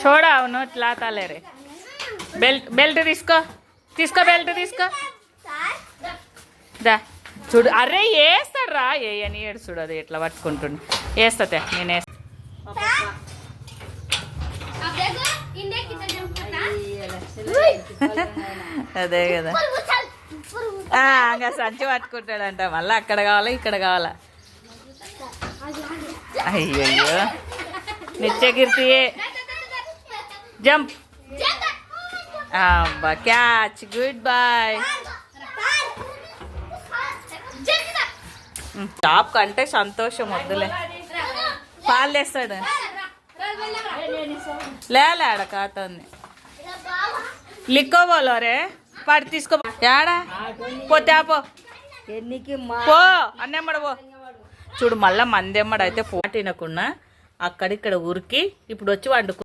छोड़ा नोट लाता ले रे बेल्ट తీసుకో బెల్ట్ తీసుకో దా చూడు అరే వేస్తాడు రా అని ఏడు చూడు అది ఎట్లా పట్టుకుంటుండు వేస్తా నేను అదే కదా ఇంకా సంచి పట్టుకుంటాడంట మళ్ళీ అక్కడ కావాలా ఇక్కడ కావాలా అయ్యయ్యో నిత్యకీర్తి జంప్ అబ్బా క్యాచ్ గుడ్ బాయ్ టాప్ కంటే సంతోషం వద్దులే పాలు తెస్తాడు లేడ కాతుంది లిక్కో బోలో రే పాడు తీసుకో యాడా పోతే పో పో అన్నెమ్మడ పో చూడు మళ్ళా మందెమ్మడ అయితే తినకుండా అక్కడిక్కడ ఉరికి ఇప్పుడు వచ్చి వండుకో